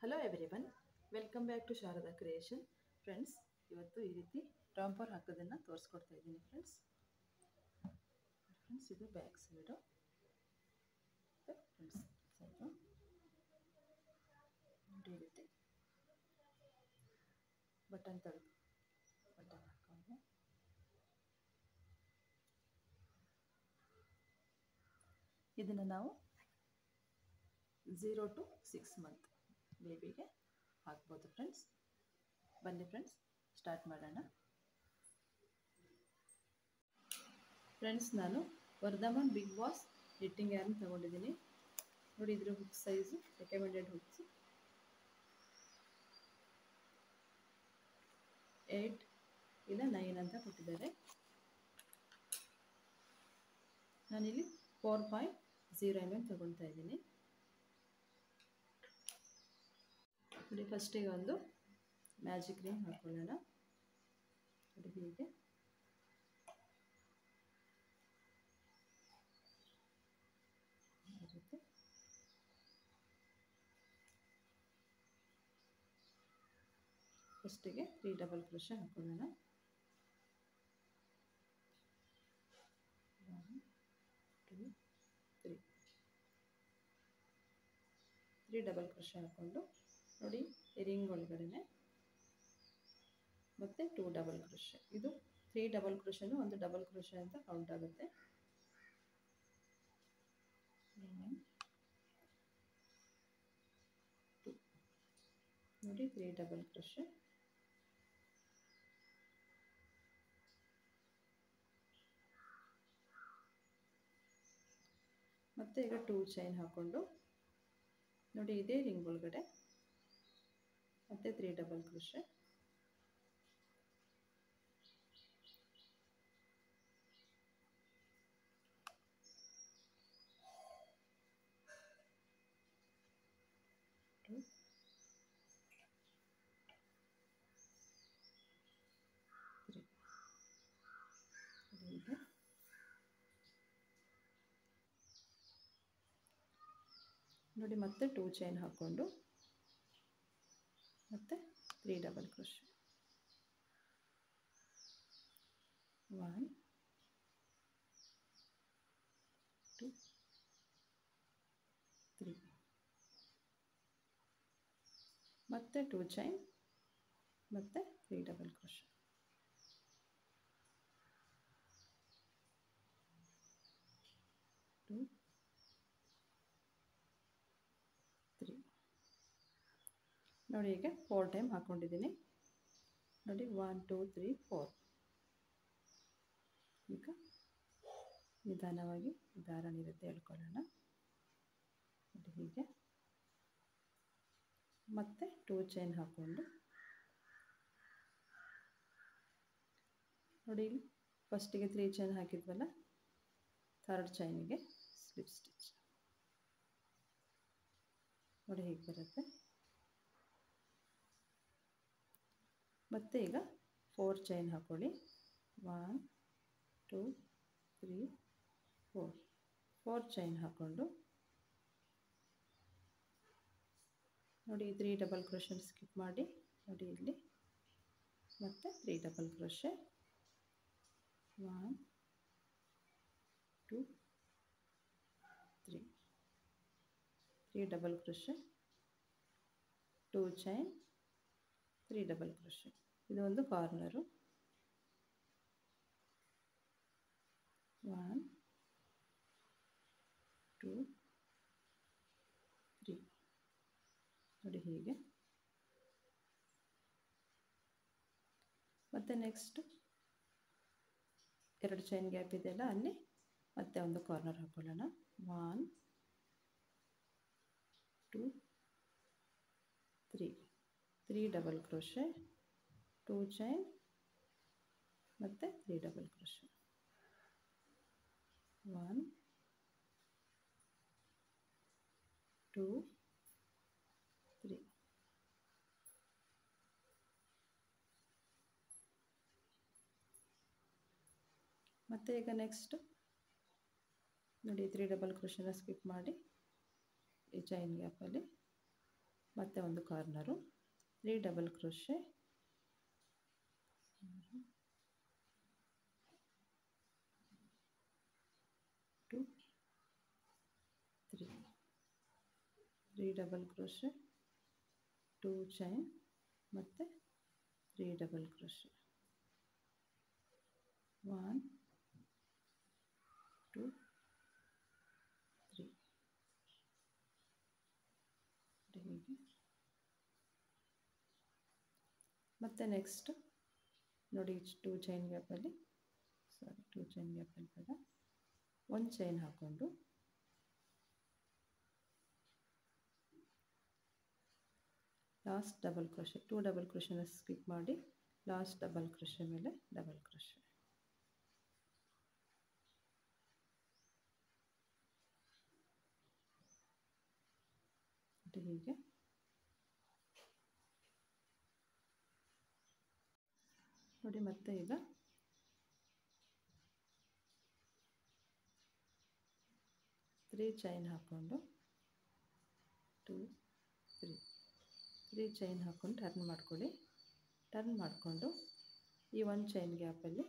Hello everyone, welcome back to Sharada creation. Friends, ಇವತ್ತು ಈ ರೀತಿ ರಾಂಪರ್ ಹಾಕೋದನ್ನು ತೋರಿಸ್ಕೊಡ್ತಾ ಇದ್ದೀನಿ ಫ್ರೆಂಡ್ಸ್. ಇದು ಬ್ಯಾಕ್ ಸೈಡು ಫ್ರಂಟ್ ಸೈಡು ನೋಡಿ, ಈ ರೀತಿ ಬಟನ್ ತೆಗೆದು ಬಟನ್ ಹಾಕೊಂಡು ಇದನ್ನು ನಾವು 0 to 6 ಮಂತ್ ಬೇಬಿಗೆ ಹಾಕ್ಬೋದು ಫ್ರೆಂಡ್ಸ್. ಬನ್ನಿ ಫ್ರೆಂಡ್ಸ್, ಸ್ಟಾರ್ಟ್ ಮಾಡೋಣ. ಫ್ರೆಂಡ್ಸ್, ನಾನು Vardhman Big Boss knitting yarn ತೊಗೊಂಡಿದ್ದೀನಿ. ನೋಡಿ, ಇದ್ರ ಹುಕ್ ಸೈಜು ರೆಕಮೆಂಡೆಡ್ ಹುಕ್ಸ್ 8 ಇಲ್ಲ 9 ಅಂತ ಕೊಟ್ಟಿದ್ದಾರೆ. ನಾನಿಲ್ಲಿ 4.0 mm ತೊಗೊಳ್ತಾ ಇದ್ದೀನಿ. ನೋಡಿ, ಫಸ್ಟಿಗೆ ಒಂದು ಮ್ಯಾಜಿಕ್ ರಿಂಗ್ ಹಾಕೊಳ್ಳೋಣ. ನೋಡಿ, ಹೀಗೆ ಇರುತ್ತೆ. ಫಸ್ಟಿಗೆ 3 ಡಬಲ್ ಕ್ರೋಶೆ ಹಾಕೊಳ್ಳೋಣ. 1 2 3 3 ಡಬಲ್ ಕ್ರೋಶೆ ಹಾಕ್ಕೊಂಡು ನೋಡಿ, ರಿಂಗ್ ಒಳಗಡೆ ಮತ್ತೆ 2 ಡಬಲ್ ಕ್ರೋಶೆ. ಇದು 3 ಡಬಲ್ ಕ್ರೋಶೆನೂ ಒಂದು ಡಬಲ್ ಕ್ರೋಶೆ ಅಂತ ಕೌಂಟ್ ಆಗುತ್ತೆ. ನೋಡಿ, 3 ಡಬಲ್ ಕ್ರೋಶೆ. ಮತ್ತೆ ಈಗ 2 ಚೈನ್ ಹಾಕೊಂಡು ನೋಡಿ, ಇದೇ ರಿಂಗ್ ಒಳಗಡೆ ಮತ್ತೆ 3 ಡಬಲ್ ಕ್ರೋಶೆ. ನೋಡಿ, ಮತ್ತೆ 2 ಚೈನ್ ಹಾಕ್ಕೊಂಡು ಮತ್ತೆ 3 ಡಬಲ್ ಕ್ರೋಶೆ. 1 2 3 ಮತ್ತೆ 2 ಚೈನ್ ಮತ್ತೆ 3 ಡಬಲ್ ಕ್ರೋಶೆ. 2 3 ನೋಡಿ, ಈಗ 4 ಟೈಮ್ ಹಾಕ್ಕೊಂಡಿದ್ದೀನಿ. ನೋಡಿ, 1 2 3 4. ಈಗ ನಿಧಾನವಾಗಿ ದಾರ ಇರುತ್ತೆ ಎಳ್ಕೊಳ್ಳೋಣ. ನೋಡಿ, ಹೀಗೆ ಮತ್ತೆ 2 ಚೈನ್ ಹಾಕ್ಕೊಂಡು ನೋಡಿ, ಇಲ್ಲಿ ಫಸ್ಟಿಗೆ 3 ಚೈನ್ ಹಾಕಿದ್ವಲ್ಲ, 3rd ಚೈನಿಗೆ ಸ್ಲಿಪ್ ಸ್ಟಿಚ್. ನೋಡಿ, ಹೀಗೆ ಬರುತ್ತೆ. ಮತ್ತೆ ಈಗ 4 ಚೈನ್ ಹಾಕೊಳ್ಳಿ. 1 2 3 4 4 ಚೈನ್ ಹಾಕ್ಕೊಂಡು ನೋಡಿ, 3 ಡಬಲ್ ಕ್ರೋಶೆ ಸ್ಕಿಪ್ ಮಾಡಿ. ನೋಡಿ, ಇಲ್ಲಿ ಮತ್ತೆ 3 double crochet. 1 2 3 3 double crochet, 2 chain, 3 double crochet. ಇದು ಒಂದು ಕಾರ್ನರು. 1 2 3 ನೋಡಿ, ಹೀಗೆ. ಮತ್ತೆ ನೆಕ್ಸ್ಟ್ 2 ಚೈನ್ ಗ್ಯಾಪ್ ಇದೆಯಲ್ಲ, ಅಲ್ಲಿ ಮತ್ತೆ ಒಂದು ಕಾರ್ನರ್ ಹಾಕೊಳ್ಳೋಣ. 1 2 3 3 ಡಬಲ್ ಕ್ರೋಶೆ, 2 ಚೈನ್ ಮತ್ತೆ 3 ಡಬಲ್ ಕ್ರೋಶೆ. 1 2 3 ಮತ್ತೆ ಈಗ ನೆಕ್ಸ್ಟ್ ನೋಡಿ, 3 ಡಬಲ್ ಕ್ರೋಶೆನ ಸ್ಕಿಪ್ ಮಾಡಿ ಈ ಚೈನ್ ಗ್ಯಾಪಲ್ಲಿ ಮತ್ತೆ ಒಂದು corner 3 double crochet, 2 3 3 double crochet, 2 chain ಮತ್ತು 3 ಡಬಲ್ ಕ್ರೋಶೆ, 1 2 3 ಹೀಗೆ. ಮತ್ತು ನೆಕ್ಸ್ಟ್ ನೋಡಿ 2 ಚೈನ್ ಗ್ಯಾಪಲ್ಲಿ ಬೇಡ, ಒಂದು ಚೈನ್ ಹಾಕ್ಕೊಂಡು ಲಾಸ್ಟ್ ಡಬಲ್ ಕ್ರೋಶೆ, 2 ಡಬಲ್ ಕ್ರೋಶೆನ ಸ್ಕಿಪ್ ಮಾಡಿ ಲಾಸ್ಟ್ ಡಬಲ್ ಕ್ರೋಶೆ ಮೇಲೆ ಡಬಲ್ ಕ್ರೋಶೆ, ಹೀಗೆ. ನೋಡಿ ಮತ್ತೆ ಈಗ 3 ಚೈನ್ ಹಾಕ್ಕೊಂಡು 2 3 ಚೈನ್ ಹಾಕ್ಕೊಂಡು ಟರ್ನ್ ಮಾಡ್ಕೊಳ್ಳಿ. ಟರ್ನ್ ಮಾಡಿಕೊಂಡು ಈ 1 ಚೈನ್ ಗ್ಯಾಪಲ್ಲಿ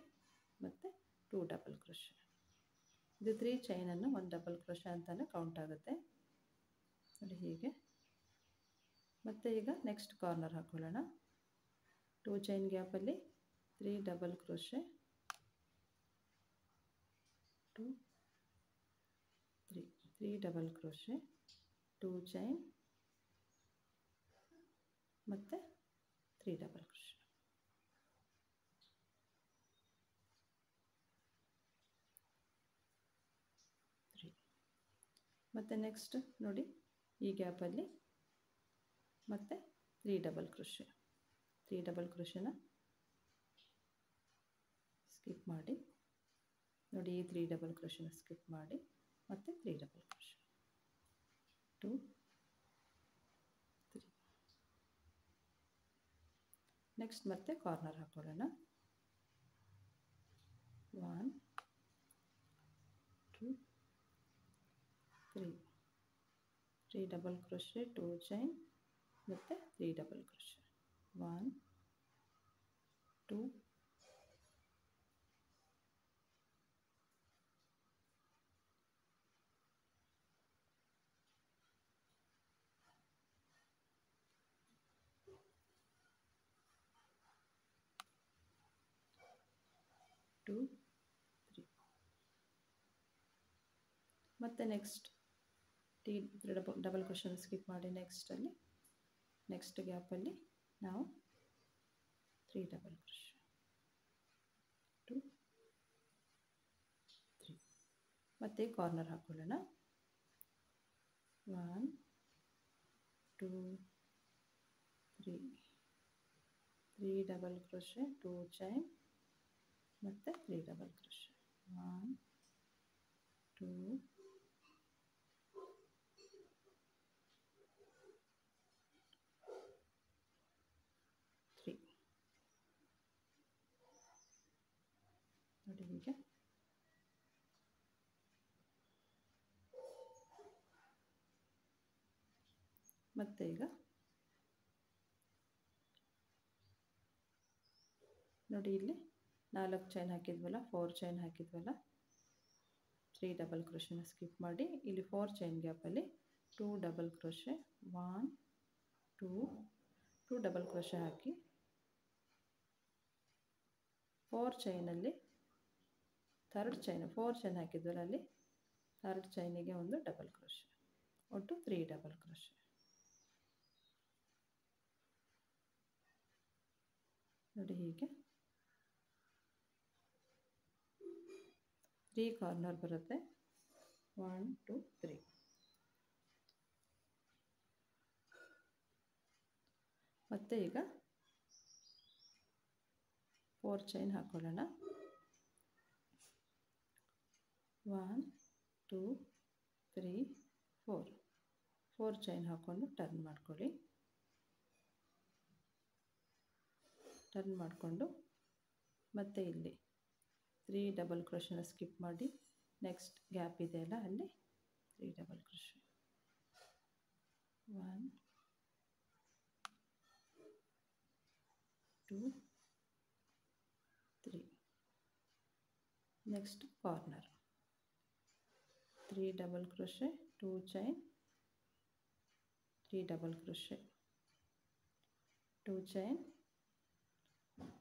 ಮತ್ತು 2 ಡಬಲ್ ಕ್ರೋಶೆ, ಇದು 3 ಚೈನನ್ನು 1 ಡಬಲ್ ಕ್ರೋಶೆ ಅಂತಲೇ ಕೌಂಟ್ ಆಗುತ್ತೆ ನೋಡಿ ಹೀಗೆ. ಮತ್ತು ಈಗ ನೆಕ್ಸ್ಟ್ ಕಾರ್ನರ್ ಹಾಕ್ಕೊಳ್ಳೋಣ. 2 ಚೈನ್ ಗ್ಯಾಪಲ್ಲಿ 3 double crochet, 2 3 double crochet, 2 chain ಮತ್ತು 3 ಡಬಲ್ ಕ್ರೋಶೆ, ಮತ್ತು ನೆಕ್ಸ್ಟ್ ನೋಡಿ ಈ ಗ್ಯಾಪಲ್ಲಿ ಮತ್ತು 3 ಡಬಲ್ ಕ್ರೋಶೆ, 3 ಡಬಲ್ ಕ್ರೋಶೆನ ಸ್ಕಿಪ್ ಮಾಡಿ ನೋಡಿ, ಈ 3 ಡಬಲ್ ಕ್ರೋಶೆನ ಸ್ಕಿಪ್ ಮಾಡಿ ಮತ್ತು 3 ಡಬಲ್ ಕ್ರೋಶೆ, 2 3. ನೆಕ್ಸ್ಟ್ ಮತ್ತೆ ಕಾರ್ನರ್ ಹಾಕ್ಕೊಳ್ಳೋಣ. 1 2 3 3 ಡಬಲ್ ಕ್ರೋಶೆ, 2 ಚೈನ್ ಮತ್ತು 3 ಡಬಲ್ ಕ್ರೋಶೆ, 1 2 2 3. ಮತ್ತು ನೆಕ್ಸ್ಟ್ ಡಬಲ್ ಕ್ರೋಶೆನ ಸ್ಕಿಪ್ ಮಾಡಿ ನೆಕ್ಸ್ಟ್ ಗ್ಯಾಪಲ್ಲಿ ನಾವು 3 ಡಬಲ್ ಕ್ರೋಶೆ, 2 3. ಮತ್ತು ಕಾರ್ನರ್ ಹಾಕ್ಕೊಳ್ಳೋಣ. 1 2 3 3 ಡಬಲ್ ಕ್ರೋಶೆ, 2 ಚೈನ್ ಮತ್ತು 3 ಡಬಲ್ ಕ್ರೋಶೆ, 1 2 3 ನೋಡಿ ಹೀಗೆ. ಮತ್ತು ಈಗ ನೋಡಿ ಇಲ್ಲಿ 4 ಚೈನ್ ಹಾಕಿದ್ವಲ್ಲ, 4 ಚೈನ್ ಹಾಕಿದ್ವಲ್ಲ, 3 ಡಬಲ್ ಕ್ರೋಶೆನ ಸ್ಕಿಪ್ ಮಾಡಿ ಇಲ್ಲಿ 4 ಚೈನ್ ಗ್ಯಾಪಲ್ಲಿ 2 ಡಬಲ್ ಕ್ರೋಶೆ, 1 2 ಡಬಲ್ ಕ್ರೋಶೆ ಹಾಕಿ 4 ಚೈನಲ್ಲಿ 4 ಚೈನ್ ಹಾಕಿದ್ವಲ್ಲ, ಅಲ್ಲಿ 3rd ಚೈನಿಗೆ ಒಂದು ಡಬಲ್ ಕ್ರೋಶೆ, ಒಟ್ಟು 3 ಡಬಲ್ ಕ್ರೋಶೆ ನೋಡಿ ಹೀಗೆ. 3 ಕಾರ್ನರ್ ಬರುತ್ತೆ, 1 2 3. ಮತ್ತು ಈಗ 4 ಚೈನ್ ಹಾಕ್ಕೊಳ್ಳೋಣ. 1 2 3 4 ಚೈನ್ ಹಾಕ್ಕೊಂಡು ಟರ್ನ್ ಮಾಡ್ಕೊಳ್ಳಿ. ಟರ್ನ್ ಮಾಡಿಕೊಂಡು ಮತ್ತೆ ಇಲ್ಲಿ 3 ಡಬಲ್ ಕ್ರೋಶೆನ ಸ್ಕಿಪ್ ಮಾಡಿ ನೆಕ್ಸ್ಟ್ ಗ್ಯಾಪ್ ಇದೆಯಲ್ಲ ಅಲ್ಲಿ 3 double crochet, 1 2 3. Next corner 3 double crochet, 2 chain, 3 double crochet, 2 chain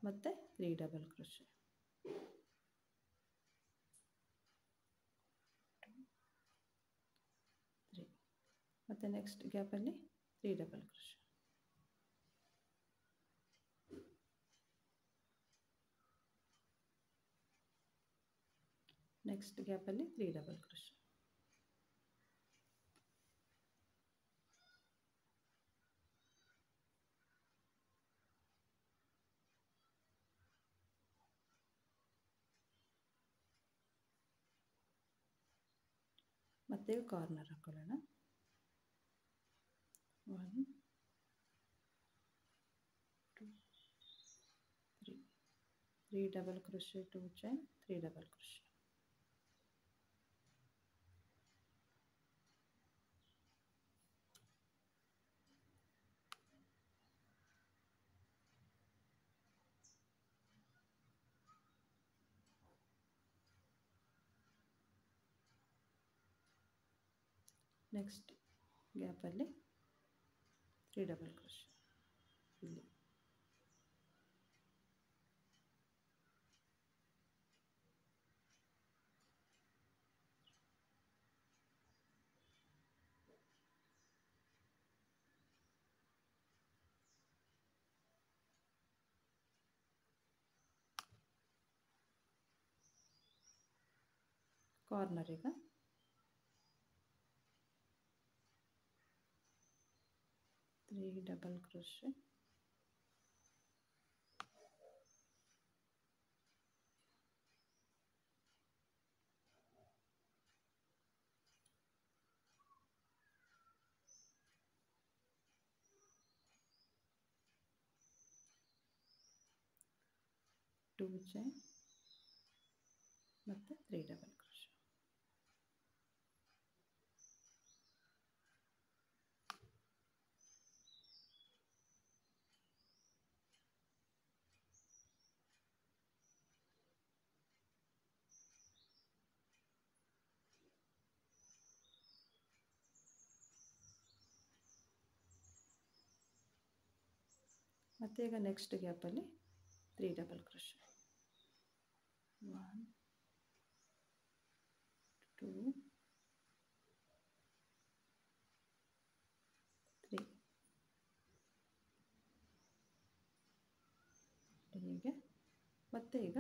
ಮತ್ತು 3 double crochet. 3 ಮತ್ತು ನೆಕ್ಸ್ಟ್ ಗ್ಯಾಪಲ್ಲಿ 3 double crochet. ನೆಕ್ಸ್ಟ್ ಗ್ಯಾಪಲ್ಲಿ 3 double crochet. ಮತ್ತೆ ಕಾರ್ನರ್ ಹಾಕೊಳ್ಳೋಣ. 1 2 3 3 double crochet, 2 chain, 3 double crochet. Next ಗ್ಯಾಪಲ್ಲಿ 3 double crochet ಇಲ್ಲಿ. ಕಾರ್ನರ್ ಈಗ 3 double crochet, 2 chain ಮತ್ತು 3 double crochet. ಮತ್ತು ಈಗ ನೆಕ್ಸ್ಟ್ ಗ್ಯಾಪಲ್ಲಿ 3 double crochet. 1 2 3 ಹೀಗೆ. ಮತ್ತು ಈಗ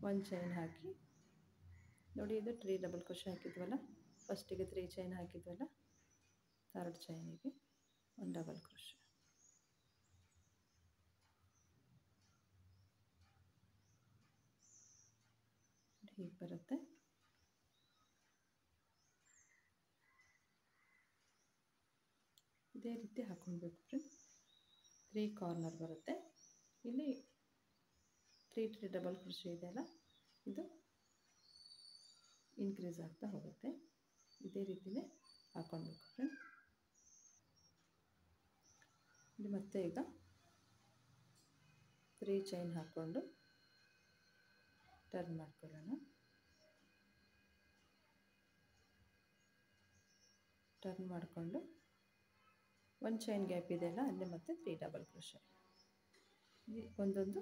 1 ಚೈನ್ ಹಾಕಿ ನೋಡಿ, ಇದು 3 double crochet ಹಾಕಿದ್ವಲ್ಲ, ಫಸ್ಟಿಗೆ 3 ಚೈನ್ ಹಾಕಿದ್ವಲ್ಲ, ಥರ್ಡ್ ಚೈನಿಗೆ 1 double crochet. ಹೀಗೆ ಬರುತ್ತೆ. ಇದೇ ರೀತಿ ಹಾಕ್ಕೊಳ್ಬೇಕು ಫ್ರೆಂಡ್. 3 ಕಾರ್ನರ್ ಬರುತ್ತೆ. ಇಲ್ಲಿ 3 double crochet ಇದೆಯಲ್ಲ, ಇದು ಇನ್ಕ್ರೀಸ್ ಆಗ್ತಾ ಹೋಗುತ್ತೆ. ಇದೇ ರೀತಿಯೇ ಹಾಕ್ಕೊಳ್ಬೇಕು ಫ್ರೆಂಡ್. ಇಲ್ಲಿ ಮತ್ತೆ ಈಗ 3 ಚೈನ್ ಹಾಕ್ಕೊಂಡು ಟರ್ನ್ ಮಾಡ್ಕೊಳ್ಳೋಣ. ಟರ್ನ್ ಮಾಡಿಕೊಂಡು 1 ಚೈನ್ ಗ್ಯಾಪ್ ಇದೆಯಲ್ಲ, ಅಲ್ಲಿ ಮತ್ತೆ 3 double crochet. ಒಂದೊಂದು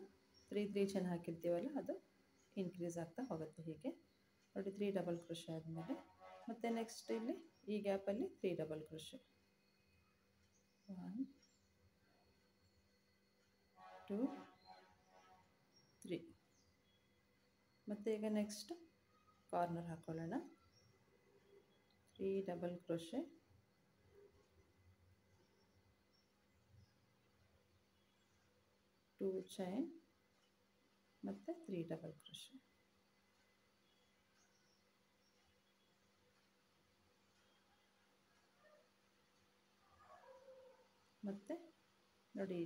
3 ಚೈನ್ ಹಾಕಿರ್ತೀವಲ್ಲ, ಅದು ಇನ್ಕ್ರೀಸ್ ಆಗ್ತಾ ಹೋಗುತ್ತೆ. ಹೀಗೆ ನೋಡಿ, 3 double crochet ಆದಮೇಲೆ ಮತ್ತೆ ನೆಕ್ಸ್ಟ್ ಇಲ್ಲಿ ಈ ಗ್ಯಾಪಲ್ಲಿ 3 double crochet. 1 2 3. ಮತ್ತು ಈಗ ನೆಕ್ಸ್ಟ್ ಕಾರ್ನರ್ ಹಾಕ್ಕೊಳ್ಳೋಣ. 3 double crochet, 2 ಚೈನ್ ಮತ್ತು 3 double crochet. ಮತ್ತು ನೋಡಿ,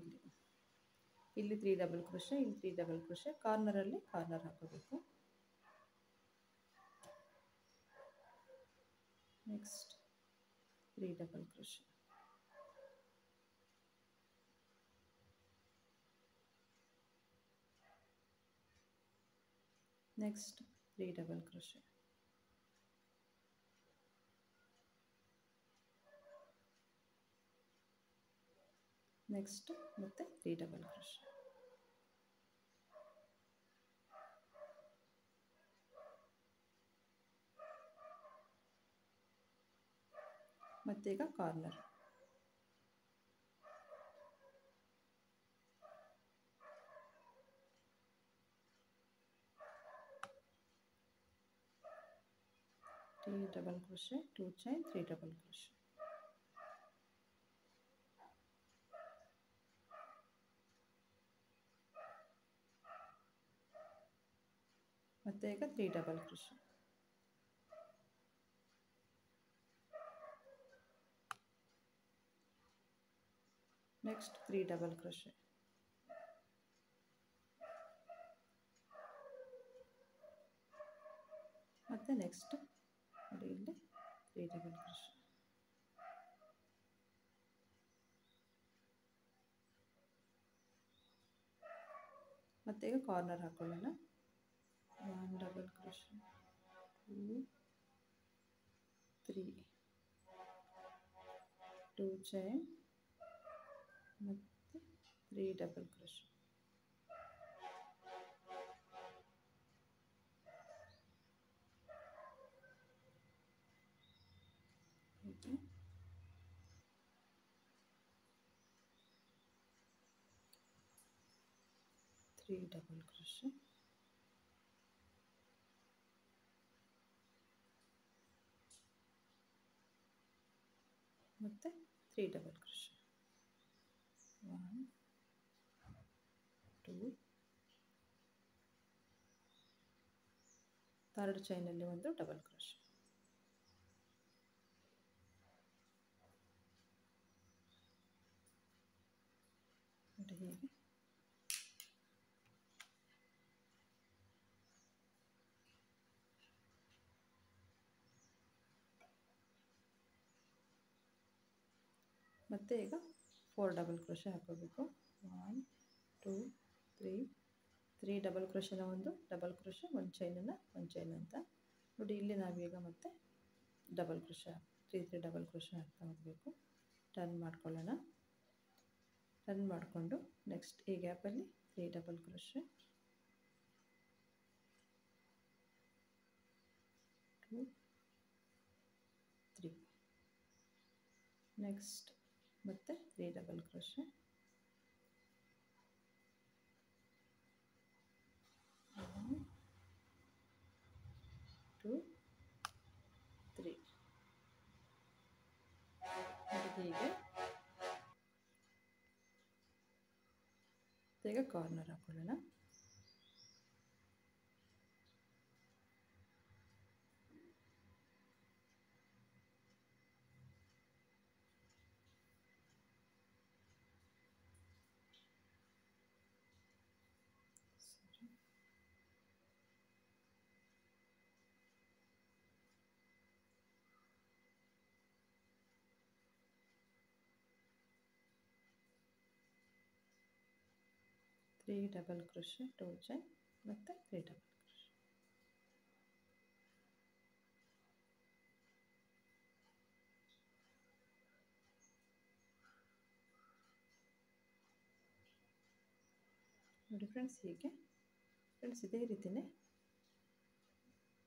ಇಲ್ಲಿ 3 double crochet, ಇಲ್ಲಿ 3 double crochet, ಕಾರ್ನರಲ್ಲಿ ಕಾರ್ನರ್ ಹಾಕೋಬೇಕು. Next 3 double crochet. Next 3 double crochet, next ಮತ್ತೆ 3 ಡಬಲ್ ಕ್ರೋಶೆ, ಮತ್ತೀಗ corner, three double crochet, 2 chain, 3 double crochet, ಮತ್ತೆ ಈಗ 3 double crochet, next 3 double crochet, ಮತ್ತು ನೆಕ್ಸ್ಟ್ ನೋಡಿ ಇಲ್ಲಿ 3 ಡಬಲ್ ಕ್ರೋಶೆ, ಮತ್ತು ಈಗ ಕಾರ್ನರ್ ಹಾಕೊಳ್ಳೋಣ. 1 ಡಬಲ್ ಕ್ರೋಶೆ, 2 3 2 ಚೈನ್ ಮತ್ತು 3 double crochet, three double crochet, ಮತ್ತು 3 ಡಬಲ್ ಕ್ರೋಶೆ, 1 2 ಥರ್ಡ್ ಚೈನಲ್ಲಿ ಒಂದು ಡಬಲ್ ಕ್ರೋಶೆ, ನೋಡಿ ಹೀಗೆ ಮತ್ತು ಈಗ 4 ಡಬಲ್ ಕ್ರೋಶೆ ಹಾಕೋಬೇಕು. 1 2 3 3 ಡಬಲ್ ಕ್ರೋಶೆನ ಒಂದು ಡಬಲ್ ಕ್ರೋಶೆ, ಒಂದು ಚೈನನ್ನು ಒಂದು ಚೈನ್ ಅಂತ ನೋಡಿ. ಇಲ್ಲಿ ನಾವೀಗ ಮತ್ತೆ ಡಬಲ್ ಕ್ರೋಶೆ 3 ಡಬಲ್ ಕ್ರೋಶೆ ಹಾಕ್ತಾ ಹೋಗಬೇಕು. ಟರ್ನ್ ಮಾಡ್ಕೊಳ್ಳೋಣ. ಟರ್ನ್ ಮಾಡಿಕೊಂಡು ನೆಕ್ಸ್ಟ್ ಈ ಗ್ಯಾಪಲ್ಲಿ 3 ಡಬಲ್ ಕ್ರೋಶೆ, 2 3 ನೆಕ್ಸ್ಟ್ ಮತ್ತೆ 3 ಡಬಲ್ ಕ್ರೋಶೆ, 1 2 3 ಹೀಗೆ ಈಗ ಕಾರ್ನರ್ ಹಾಕೊಳ್ಳೋಣ. ತ್ರೀ ಡಬಲ್ ಕ್ರೋಶೆ, 2 ಚೈನ್ ಮತ್ತು 3 ಡಬಲ್ ಕ್ರೋಶೆ, ನೋಡಿ ಫ್ರೆಂಡ್ಸ್. ಹೀಗೆ ಫ್ರೆಂಡ್ಸ್ ಇದೇ ರೀತಿಯೇ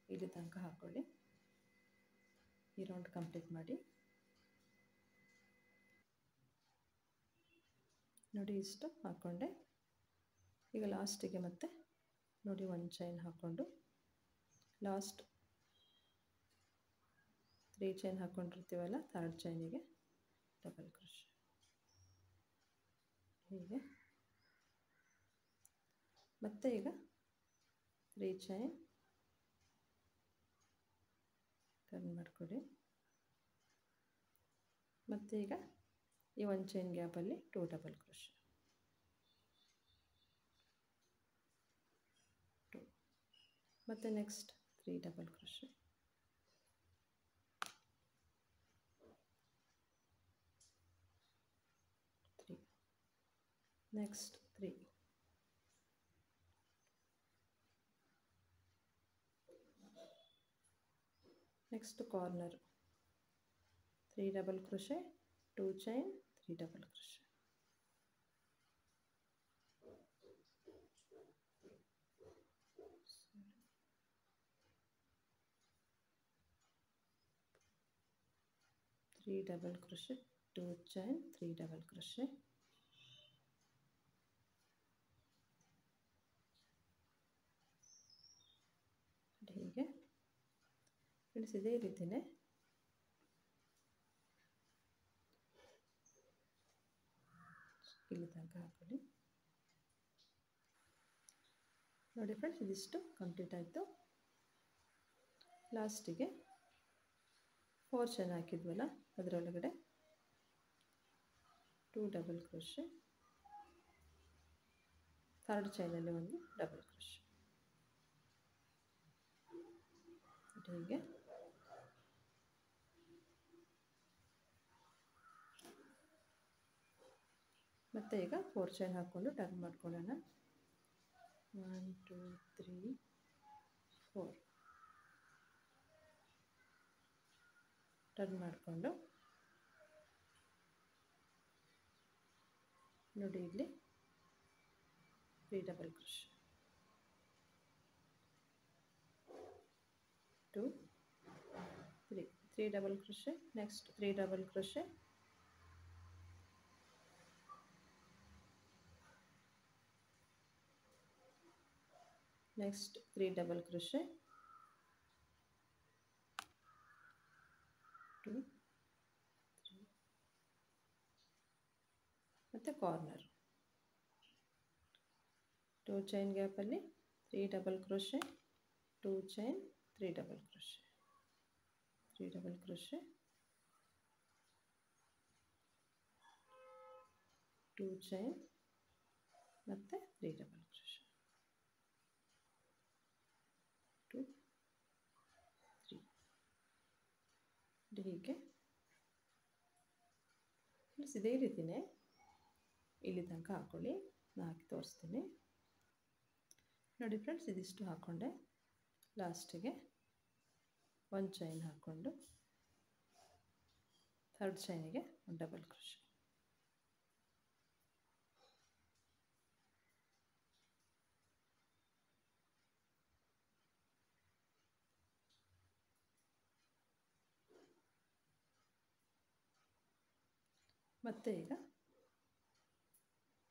ಇಲ್ಲಿ ತನಕ ಹಾಕ್ಕೊಳ್ಳಿ. ಈ ರೌಂಡ್ ಕಂಪ್ಲೀಟ್ ಮಾಡಿ. ನೋಡಿ ಇಷ್ಟು ಹಾಕ್ಕೊಂಡೆ. ಈಗ ಲಾಸ್ಟಿಗೆ ಮತ್ತೆ ನೋಡಿ ಒಂದು ಚೈನ್ ಹಾಕ್ಕೊಂಡು ಲಾಸ್ಟ್ 3 ಚೈನ್ ಹಾಕ್ಕೊಂಡಿರ್ತೀವಲ್ಲ, ಥರ್ಡ್ ಚೈನಿಗೆ ಡಬಲ್ ಕ್ರೋಶೆ ಹೀಗೆ. ಮತ್ತೆ ಈಗ 3 ಚೈನ್ ಟರ್ನ್ ಮಾಡಿಕೊಡಿ. ಮತ್ತು ಈಗ ಈ ಒಂದು ಚೈನ್ ಗ್ಯಾಪಲ್ಲಿ 2 ಡಬಲ್ ಕ್ರೋಶೆ, 2 ಮತ್ತು next 3 double crochet, 3 next 3 next corner 3 double crochet, 2 chain, 3 double crochet. Three double crochet, 2 chain, 3 double crochet. ಹೀಗೆ ಫ್ರೆಂಡ್ಸ್ ಇದೇ ರೀತಿನೇ ಇಲ್ಲಿ ತನಕ ಹಾಕೊಳ್ಳಿ. ನೋಡಿ ಫ್ರೆಂಡ್ಸ್ ಇದಿಷ್ಟು ಕಂಪ್ಲೀಟ್ ಆಯಿತು. ಲಾಸ್ಟಿಗೆ 4 ಚೈನ್ ಹಾಕಿದ್ವಲ್ಲ ಅದರೊಳಗಡೆ 2 ಡಬಲ್ ಕ್ರೋಶೆ, ಥರ್ಡ್ ಚೈನಲ್ಲಿ ಒಂದು ಡಬಲ್ ಕ್ರೋಶೆ. ಹೀಗೆ ಮತ್ತೆ ಈಗ 4 ಚೈನ್ ಹಾಕ್ಕೊಂಡು ಟರ್ನ್ ಮಾಡ್ಕೊಳ್ಳೋಣ. 1 2 3 4 ಟರ್ನ್ ಮಾಡಿಕೊಂಡು ನೋಡಿ ಇಲ್ಲಿ 3 double crochet, 2 3 double crochet, next 3 double crochet, next 3 double crochet, 2 3 ಮತ್ತು ಕಾರ್ನರ್ 2 ಚೈನ್ ಗ್ಯಾಪಲ್ಲಿ 3 double crochet, 2 chain, 3 double crochet, 3 double crochet, 2 chain ಮತ್ತು 3 ಡಬಲ್ ಕ್ರೋಶೆ, 2 3. ಹೀಗೆ ಇದೇ ರೀತಿಯೇ ಇಲ್ಲಿ ತನಕ ಹಾಕ್ಕೊಳ್ಳಿ. ನಾನು ಹಾಕಿ ತೋರಿಸ್ತೀನಿ ನೋಡಿ ಫ್ರೆಂಡ್ಸ್. ಇದಿಷ್ಟು ಹಾಕ್ಕೊಂಡೆ ಲಾಸ್ಟಿಗೆ 1 ಚೈನ್ ಹಾಕ್ಕೊಂಡು ಥರ್ಡ್ ಚೈನಿಗೆ ಒಂದು ಡಬಲ್ ಕ್ರೋಶೆ. ಮತ್ತೆ ಈಗ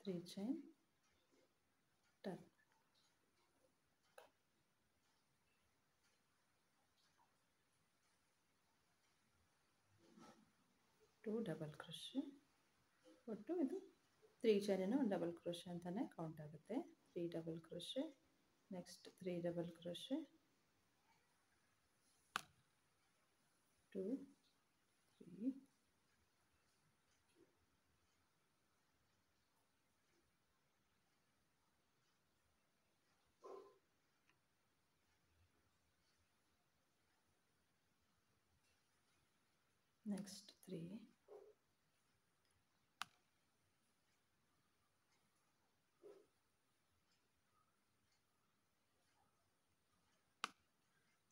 3 ಚೈನ್ ಟರ್ನ್, 2 ಡಬಲ್ ಕ್ರೋಶೆ. ಒಟ್ಟು ಇದು 3 ಚೈನಿನ ಒಂದು ಡಬಲ್ ಕ್ರೋಶೆ ಅಂತಲೇ ಕೌಂಟ್ ಆಗುತ್ತೆ. 3 double crochet, next 3 double crochet, 2 3 next 3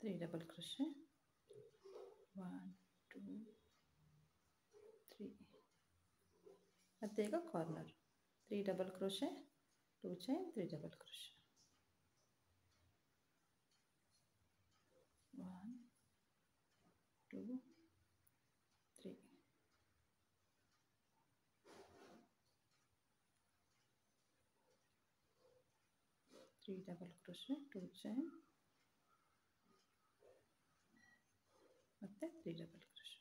3 double crochet, 1 2 3 ಮತ್ತು ಈಗ corner 3 double crochet, 2 chain, 3 double crochet, 1 2 3 3 double crochet, 2 chain ಮತ್ತು 3 ಡಬಲ್ ಕ್ರೋಶೆ.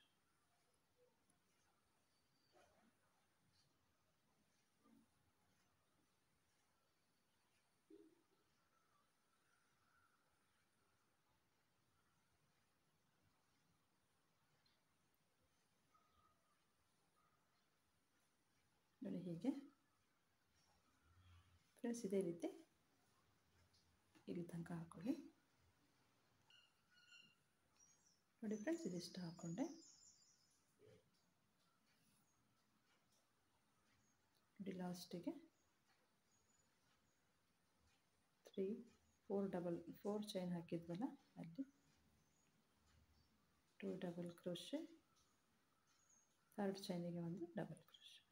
ನೋಡಿ ಹೀಗೆ ಫ್ರೆಂಡ್ಸ್ ಇದೇ ರೀತಿ ಇಲ್ಲಿ ತನಕ ಹಾಕ್ಕೊಳ್ಳಿ. ನೋಡಿ ಫ್ರೆಂಡ್ಸ್ ಇದಿಷ್ಟು ಹಾಕ್ಕೊಂಡೆ. ನೋಡಿ ಲಾಸ್ಟಿಗೆ 4 ಚೈನ್ ಹಾಕಿದ್ವಲ್ಲ ಅಲ್ಲಿ 2 ಡಬಲ್ ಕ್ರೋಶೆ, ಥರ್ಡ್ ಚೈನಿಗೆ ಒಂದು ಡಬಲ್ ಕ್ರೋಶೆ.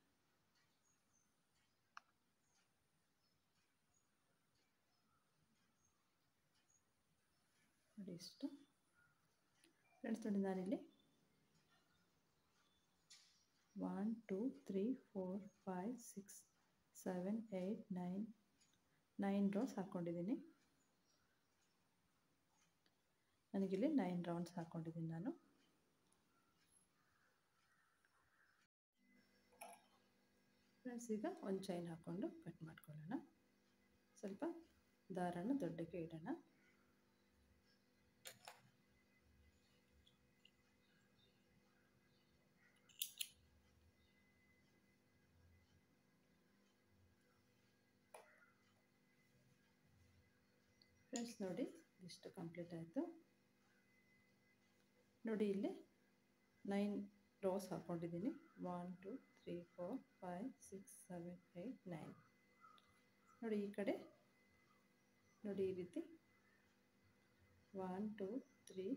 ನೋಡಿ ಇಷ್ಟು ಫ್ರೆಂಡ್ಸ್. ನೋಡಿ ನಾನಿಲ್ಲಿ 1 2 3 4 5 6 7 8 9 ರೋಸ್ ಹಾಕ್ಕೊಂಡಿದ್ದೀನಿ. ನನಗಿಲ್ಲಿ 9 ರೌಂಡ್ಸ್ ಹಾಕ್ಕೊಂಡಿದ್ದೀನಿ ನಾನು. ಫ್ರೆಂಡ್ಸ್ ಈಗ ಒಂದು ಚೈನ್ ಹಾಕ್ಕೊಂಡು ಕಟ್ ಮಾಡ್ಕೊಳ್ಳೋಣ. ಸ್ವಲ್ಪ ದಾರನ ದೊಡ್ಡಕ್ಕೆ ಇಡೋಣ. ಫ್ರೆಂಡ್ಸ್ ನೋಡಿ ಇಷ್ಟು ಕಂಪ್ಲೀಟ್ ಆಯಿತು. ನೋಡಿ ಇಲ್ಲಿ 9 ರೋಸ್ ಹಾಕ್ಕೊಂಡಿದ್ದೀನಿ. 1 2 3 4 5 6 7 8 9. ನೋಡಿ ಈ ಕಡೆ ನೋಡಿ ಈ ರೀತಿ 1 2 3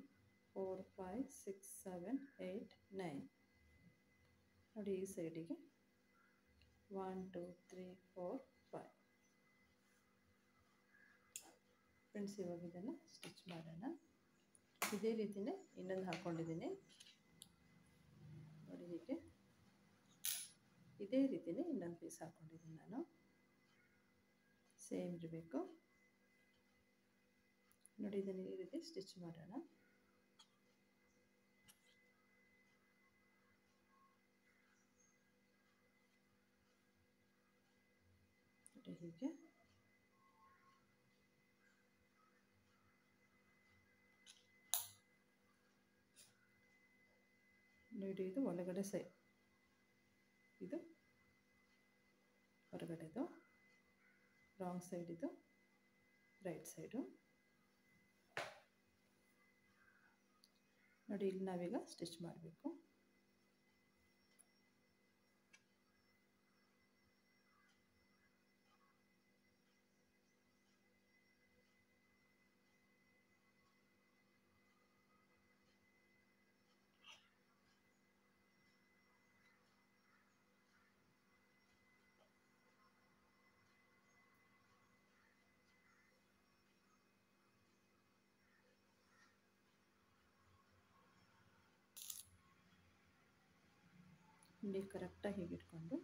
4 5 6 7 8 9. ನೋಡಿ ಈ ಸೈಡಿಗೆ 1 2 3 4 5. ಫ್ರೆಂಡ್ಸ್ ಇವಾಗ ಇದನ್ನು ಸ್ಟಿಚ್ ಮಾಡೋಣ. ಇದೇ ರೀತಿಯೇ ಇನ್ನೊಂದು ಹಾಕ್ಕೊಂಡಿದ್ದೀನಿ. ನೋಡಿ ಹೀಗೆ ಇದೇ ರೀತಿಯೇ ಇನ್ನೊಂದು ಪೀಸ್ ಹಾಕ್ಕೊಂಡಿದ್ದೀನಿ ನಾನು. ಸೇಮ್ ಇರಬೇಕು. ನೋಡಿ ಇದನ್ನು ಈ ರೀತಿ ಸ್ಟಿಚ್ ಮಾಡೋಣ. ನೋಡಿ ಹೀಗೆ ನೋಡಿ ಇದು ಒಳಗಡೆ ಸೈಡ್, ಇದು ಹೊರಗಡೆದು, ರಾಂಗ್ ಸೈಡ್, ಇದು ರೈಟ್ ಸೈಡು. ನೋಡಿ ಇಲ್ಲಿ ನಾವೀಗ ಸ್ಟಿಚ್ ಮಾಡಬೇಕು. ಇಲ್ಲಿ ಕರೆಕ್ಟಾಗಿ ಹೀಗೆ ಇಟ್ಕೊಂಡು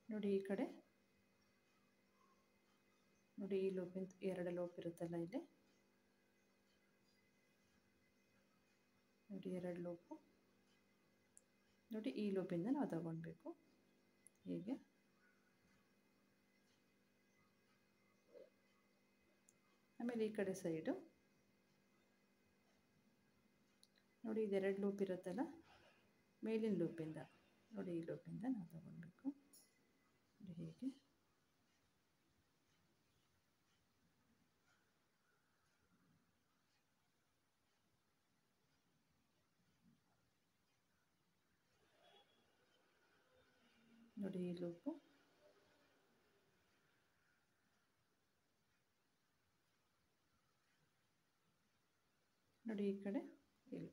ನೋಡಿ ಈ ಕಡೆ ನೋಡಿ ಈ ಲೂಪಿನ 2 ಲೂಪ್ ಇರುತ್ತಲ್ಲ ಇಲ್ಲಿ ನೋಡಿ 2 ಲೂಪು. ನೋಡಿ ಈ ಲೂಪಿಂದ ನಾವು ತಗೊಳ್ಬೇಕು ಹೀಗೆ. ಆಮೇಲೆ ಈ ಕಡೆ ಸೈಡು ನೋಡಿ ಇದು 2 ಲೂಪ್ ಇರುತ್ತಲ್ಲ, ಮೇಲಿನ ಲೂಪಿಂದ ನೋಡಿ ಈ ಲೂಪಿಂದ ನಾವು ತಗೊಳ್ಬೇಕು ನೋಡಿ ಹೀಗೆ. ನೋಡಿ ಈ ಲೂಪು ನೋಡಿ ಈ ಕಡೆ ಇಲ್ಲಿ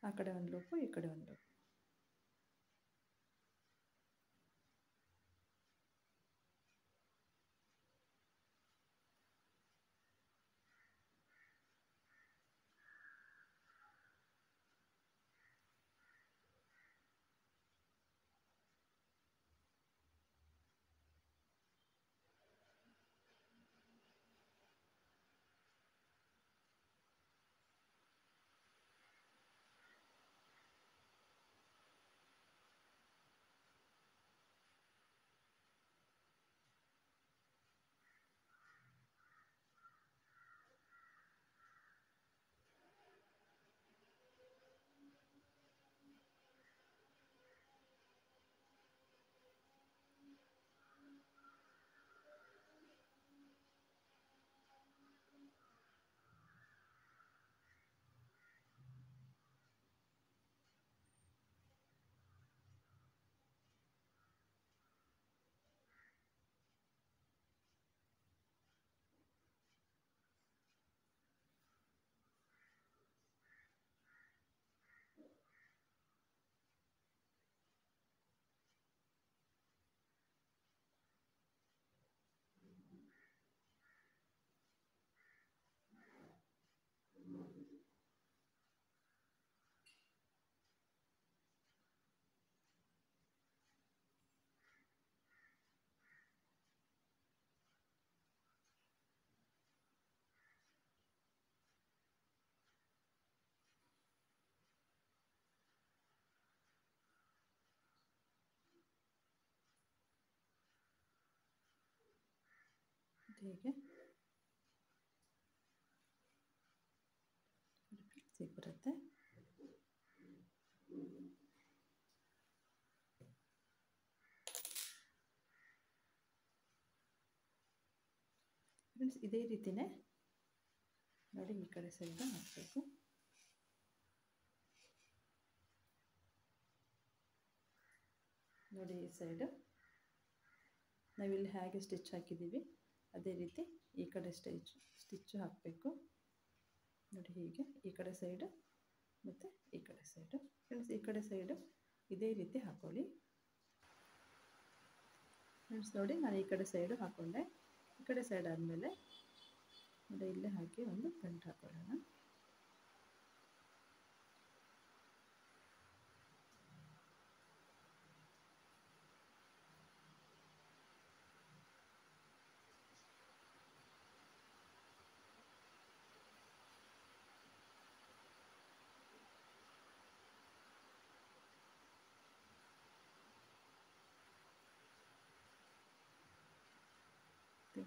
ಆ ಕಡೆ ಒಂದು ಲೂಪು, ಈ ಕಡೆ ಒಂದು ಲೂಪು. ಹೀಗೆ ಬರುತ್ತೆ. ಫ್ರೆಂಡ್ಸ್ ಇದೇ ರೀತಿಯೇ ನೋಡಿ ಈ ಕಡೆ ಸೈಡ್ ಹಾಕಬೇಕು. ನೋಡಿ ಈ ಸೈಡ್ ನಾವಿಲ್ಲಿ ಹೇಗೆ ಸ್ಟಿಚ್ ಹಾಕಿದ್ದೀವಿ ಅದೇ ರೀತಿ ಈ ಕಡೆ ಸ್ಟಿಚ್ ಹಾಕಬೇಕು. ನೋಡಿ ಹೀಗೆ ಈ ಕಡೆ ಸೈಡು ಮತ್ತು ಈ ಕಡೆ ಸೈಡು. ಫ್ರೆಂಡ್ಸ್ ಈ ಕಡೆ ಸೈಡು ಇದೇ ರೀತಿ ಹಾಕ್ಕೊಳ್ಳಿ. ಫ್ರೆಂಡ್ಸ್ ನೋಡಿ ನಾನು ಈ ಕಡೆ ಸೈಡು ಹಾಕ್ಕೊಂಡೆ. ಈ ಕಡೆ ಸೈಡ್ ಆದಮೇಲೆ ನೋಡಿ ಇಲ್ಲೇ ಹಾಕಿ ಒಂದು ಗಂಟು ಹಾಕೊಳ್ಳೋಣ.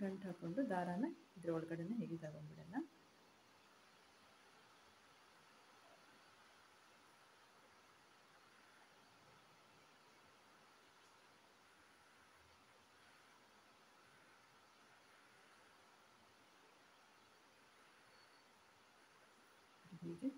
ಗಂಟು ಹಾಕ್ಕೊಂಡು ದಾರಾನ ಇದ್ರ ಒಳಗಡೆನೆ ಹೇಗೆ ತಗೊಂಡ್ಬಿಡೋಣ. ಹೀಗೆ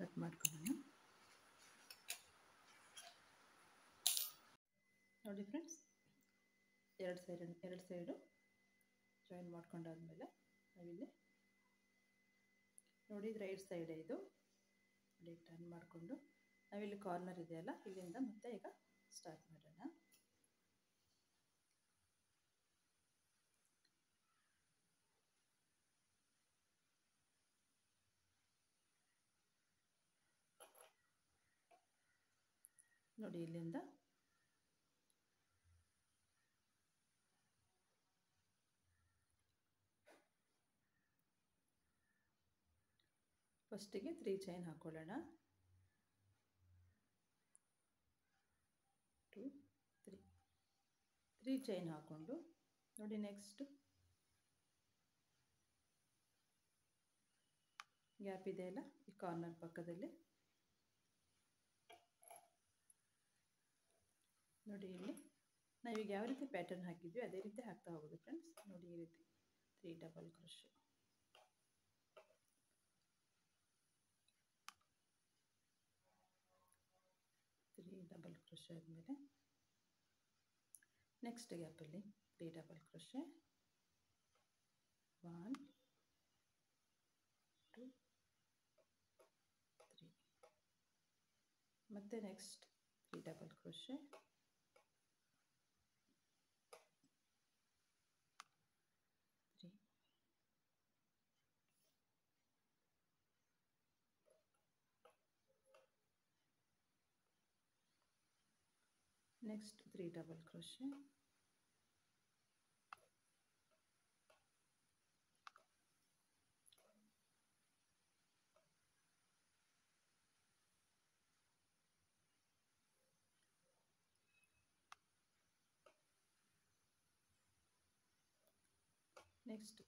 ಕಟ್ ಮಾಡ್ಕೊಳ್ಳೋಣ. ನೋಡಿ ಫ್ರೆಂಡ್ಸ್ ಎರಡು ಸೈಡು ಜಾಯಿನ್ ಮಾಡ್ಕೊಂಡಾದ್ಮೇಲೆ ನಾವಿಲ್ಲಿ ನೋಡಿ ರೈಟ್ ಸೈಡ್ ಇದು ನೋಡಿ ಟರ್ನ್ ಮಾಡಿಕೊಂಡು ನಾವಿಲ್ಲಿ ಕಾರ್ನರ್ ಇದೆಯಲ್ಲ ಇಲ್ಲಿಂದ ಮತ್ತೆ ಈಗ ಸ್ಟಾರ್ಟ್ ಮಾಡೋಣ. ನೋಡಿ ಇಲ್ಲಿಂದ ಫಸ್ಟಿಗೆ 3 ಚೈನ್ ಹಾಕೊಳ್ಳೋಣ. 2 3 ಚೈನ್ ಹಾಕ್ಕೊಂಡು ನೋಡಿ ನೆಕ್ಸ್ಟ್ ಗ್ಯಾಪ್ ಇದೆಯಲ್ಲ ಈ ಕಾರ್ನರ್ ಪಕ್ಕದಲ್ಲಿ ನೋಡಿ ಇಲ್ಲಿ ನಾವೀಗ ಯಾವ ರೀತಿ ಪ್ಯಾಟರ್ನ್ ಹಾಕಿದ್ವಿ ಅದೇ ರೀತಿ ಹಾಕ್ತಾ ಹೋಗೋದು ಫ್ರೆಂಡ್ಸ್. ನೋಡಿ ಈ ರೀತಿ 3 ಡಬಲ್ ಕ್ರೋಶೆ. ಡಬಲ್ ಕ್ರೋಶೆ ಆದಮೇಲೆ ನೆಕ್ಸ್ಟ್ ಗ್ಯಾಪಲ್ಲಿ 3 ಡಬಲ್ ಕ್ರೋಶೆ. 1 2 3 ಮತ್ತೆ next 3 double crochet. 3 next 3 double crochet.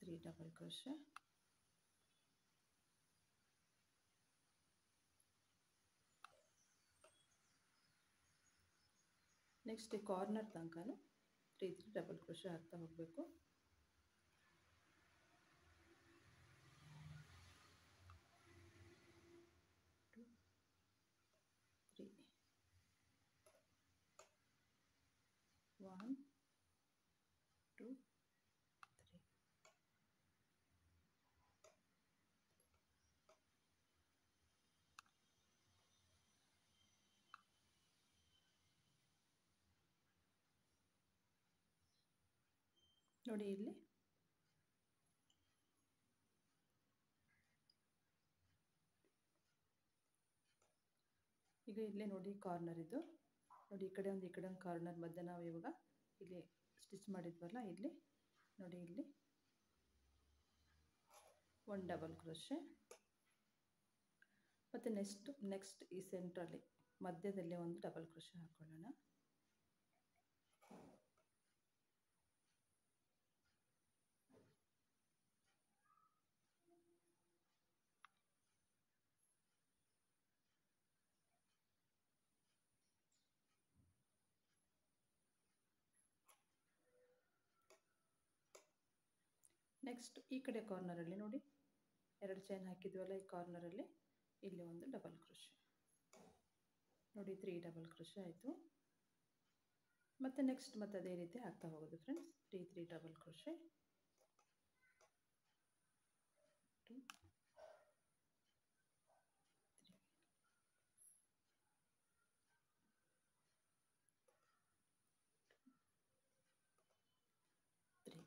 3 double crochet. Next corner ತನಕನೂ 3 ಡಬಲ್ ಕ್ರೋಶೆ ಹಾಕ್ತಾ ಹೋಗಬೇಕು. One, two, three. ನೋಡಿ ಇಲ್ಲಿ ಈಗ ಇಲ್ಲೇ ನೋಡಿ ಕಾರ್ನರ್ ಇದು ನೋಡಿ, ಈ ಕಡೆ ಒಂದು ಕಾರ್ನರ್ ಮಧ್ಯೆ ನಾವು ಇವಾಗ ಇಲ್ಲಿ ಸ್ಟಿಚ್ ಮಾಡಿದ್ವಲ್ಲ, ಇಲ್ಲಿ ನೋಡಿ, ಇಲ್ಲಿ ಒಂದು ಡಬಲ್ ಕ್ರೋಶೆ, ಮತ್ತು ನೆಕ್ಸ್ಟ್ ಈ ಸೆಂಟ್ರಲ್ಲಿ ಮಧ್ಯದಲ್ಲಿ ಒಂದು ಡಬಲ್ ಕ್ರೋಶೆ ಹಾಕೊಳ್ಳೋಣ. ನೆಕ್ಸ್ಟ್ ಈ ಕಡೆ ಕಾರ್ನರಲ್ಲಿ ನೋಡಿ, 2 ಚೈನ್ ಹಾಕಿದ್ವಲ್ಲ, ಈ ಕಾರ್ನರಲ್ಲಿ ಇಲ್ಲಿ ಒಂದು ಡಬಲ್ ಕ್ರೋಶೆ ನೋಡಿ, 3 ಡಬಲ್ ಕ್ರೋಶೆ ಆಯಿತು. ಮತ್ತು ನೆಕ್ಸ್ಟ್ ಮತ್ತೆ ಅದೇ ರೀತಿ ಆಗ್ತಾ ಹೋಗೋದು ಫ್ರೆಂಡ್ಸ್. 3 double crochet, 2 3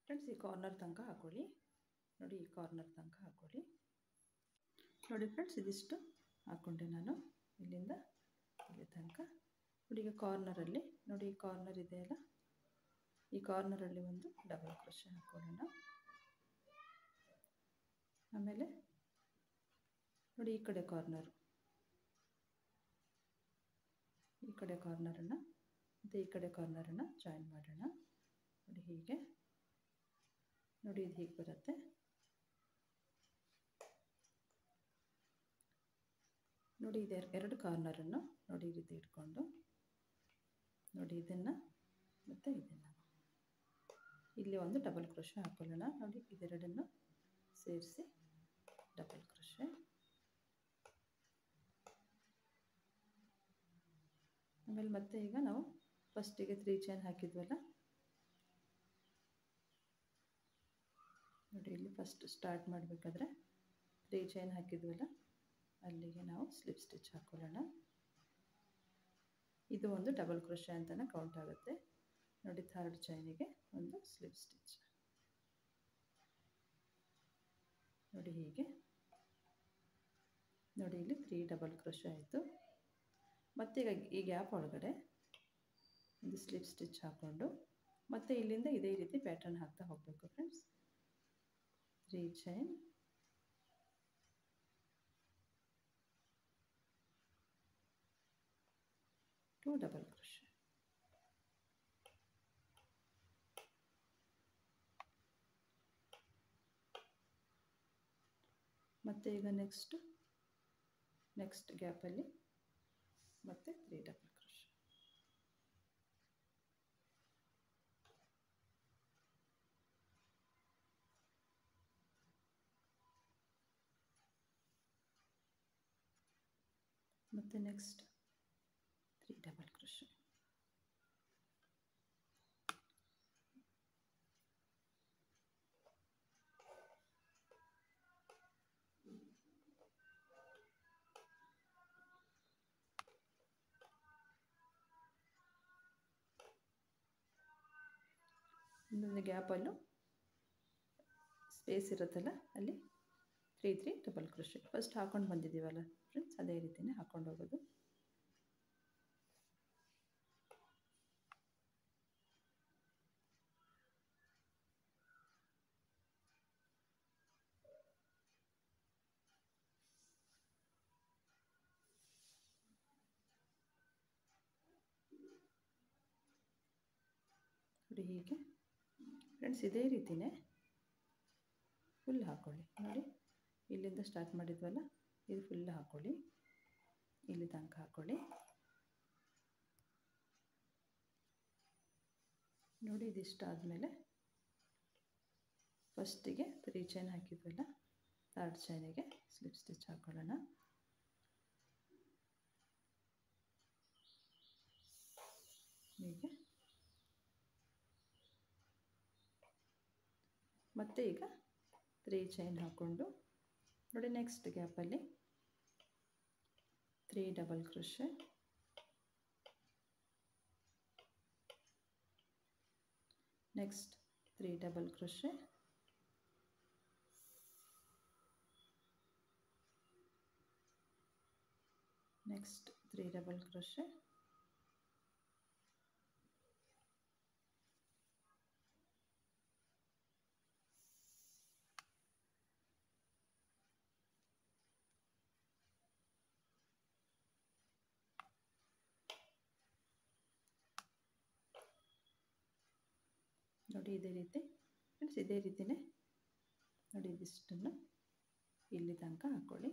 friends. ಈ ಕಾರ್ನರ್ ತನಕ ಹಾಕೊಳ್ಳಿ ನೋಡಿ, ಈ ಕಾರ್ನರ್ ತನಕ ಹಾಕೊಳ್ಳಿ ನೋಡಿ ಫ್ರೆಂಡ್ಸ್. ಇದಿಷ್ಟು ಹಾಕ್ಕೊಂಡೆ ನಾನು ಇಲ್ಲಿಂದ ಇಲ್ಲಿ ತನಕ ನೋಡಿ. ಈಗ ಕಾರ್ನರಲ್ಲಿ ನೋಡಿ, ಈ ಕಾರ್ನರ್ ಇದೆಯಲ್ಲ, ಈ ಕಾರ್ನರಲ್ಲಿ ಒಂದು ಡಬಲ್ ಕ್ರೋಶೆ ಹಾಕೊಳ್ಳೋಣ. ಆಮೇಲೆ ನೋಡಿ, ಈ ಕಡೆ ಕಾರ್ನರನ್ನು ಮತ್ತು ಈ ಕಡೆ ಕಾರ್ನರನ್ನು ಜಾಯಿನ್ ಮಾಡೋಣ ನೋಡಿ. ಹೀಗೆ ನೋಡಿ, ಇದು ಹೀಗೆ ಬರುತ್ತೆ ನೋಡಿ. ಇದು 2 ಕಾರ್ನರನ್ನು ನೋಡಿ ಈ ರೀತಿ ಇಟ್ಕೊಂಡು ನೋಡಿ, ಇದನ್ನು ಮತ್ತು ಇದನ್ನು ಇಲ್ಲಿ ಒಂದು ಡಬಲ್ ಕ್ರೋಶೆ ಹಾಕೊಳ್ಳೋಣ ನೋಡಿ. ಇದೆರಡನ್ನು ಸೇರಿಸಿ ಡಬಲ್ ಕ್ರೋಶೆ. ಆಮೇಲೆ ಮತ್ತೆ ಈಗ ನಾವು ಫಸ್ಟಿಗೆ 3 ಚೈನ್ ಹಾಕಿದ್ವಲ್ಲ ನೋಡಿ, ಇಲ್ಲಿ ಫಸ್ಟ್ ಸ್ಟಾರ್ಟ್ ಮಾಡಬೇಕಾದ್ರೆ 3 ಚೈನ್ ಹಾಕಿದ್ವಲ್ಲ, ಅಲ್ಲಿಗೆ ನಾವು ಸ್ಲಿಪ್ ಸ್ಟಿಚ್ ಹಾಕೊಳ್ಳೋಣ. ಇದು ಒಂದು ಡಬಲ್ ಕ್ರೋಶೆ ಅಂತಲೇ ಕೌಂಟ್ ಆಗುತ್ತೆ ನೋಡಿ. 3rd ಚೈನಿಗೆ ಒಂದು ಸ್ಲಿಪ್ ಸ್ಟಿಚ್ ನೋಡಿ. ಹೀಗೆ ನೋಡಿ, ಇಲ್ಲಿ 3 ಡಬಲ್ ಕ್ರೋಶೆ ಆಯಿತು. ಮತ್ತು ಈಗ ಈ ಗ್ಯಾಪ್ ಒಳಗಡೆ ಒಂದು ಸ್ಲಿಪ್ ಸ್ಟಿಚ್ ಹಾಕ್ಕೊಂಡು ಮತ್ತು ಇಲ್ಲಿಂದ ಇದೇ ರೀತಿ ಪ್ಯಾಟರ್ನ್ ಹಾಕ್ತಾ ಹೋಗಬೇಕು ಫ್ರೆಂಡ್ಸ್. 3 chain, 2 double crochet. ಮತ್ತು ಈಗ ನೆಕ್ಸ್ಟ್ ಗ್ಯಾಪಲ್ಲಿ ಮತ್ತೆ 3 ಡಬಲ್ ಕ್ರೋಶೆ. ಮತ್ತು ನೆಕ್ಸ್ಟ್ 3 ಡಬಲ್ ಕ್ರೋಶೆ. ಇನ್ನೊಂದು ಗ್ಯಾಪಲ್ಲೂ ಸ್ಪೇಸ್ ಇರುತ್ತಲ್ಲ, ಅಲ್ಲಿ 3 ಡಬಲ್ ಕ್ರೋಶೆ ಫಸ್ಟ್ ಹಾಕೊಂಡು ಬಂದಿದ್ದೀವಲ್ಲ ಫ್ರೆಂಡ್ಸ್, ಅದೇ ರೀತಿಯೇ ಹಾಕೊಂಡು ಹೋಗೋದು. ನೋಡಿ ಹೀಗೆ ಫ್ರೆಂಡ್ಸ್, ಇದೇ ರೀತಿಯೇ ಫುಲ್ ಹಾಕ್ಕೊಳ್ಳಿ ನೋಡಿ. ಇಲ್ಲಿಂದ ಸ್ಟಾರ್ಟ್ ಮಾಡಿದ್ವಲ್ಲ, ಇದು ಫುಲ್ ಹಾಕ್ಕೊಳ್ಳಿ, ಇಲ್ಲಿ ತನಕ ಹಾಕ್ಕೊಳ್ಳಿ ನೋಡಿ. ಇದಿಷ್ಟ ಆದಮೇಲೆ ಫಸ್ಟಿಗೆ 3 ಚೈನ್ ಹಾಕಿದ್ವಲ್ಲ, 3rd ಚೈನಿಗೆ ಸ್ಲಿಪ್ ಸ್ಟಿಚ್ ಹಾಕೊಳ್ಳೋಣ. ಹೀಗೆ ಮತ್ತು ಈಗ 3 ಚೈನ್ ಹಾಕ್ಕೊಂಡು ನೋಡಿ, ನೆಕ್ಸ್ಟ್ ಗ್ಯಾಪಲ್ಲಿ 3 double crochet, next 3 double crochet, next 3 double crochet, ನೋಡಿ ಇದೇ ರೀತಿ ಫ್ರೆಂಡ್ಸ್, ಇದೇ ರೀತಿಯೇ ನೋಡಿ ಇದಿಷ್ಟನ್ನು ಇಲ್ಲಿ ತನಕ ಹಾಕ್ಕೊಳ್ಳಿ.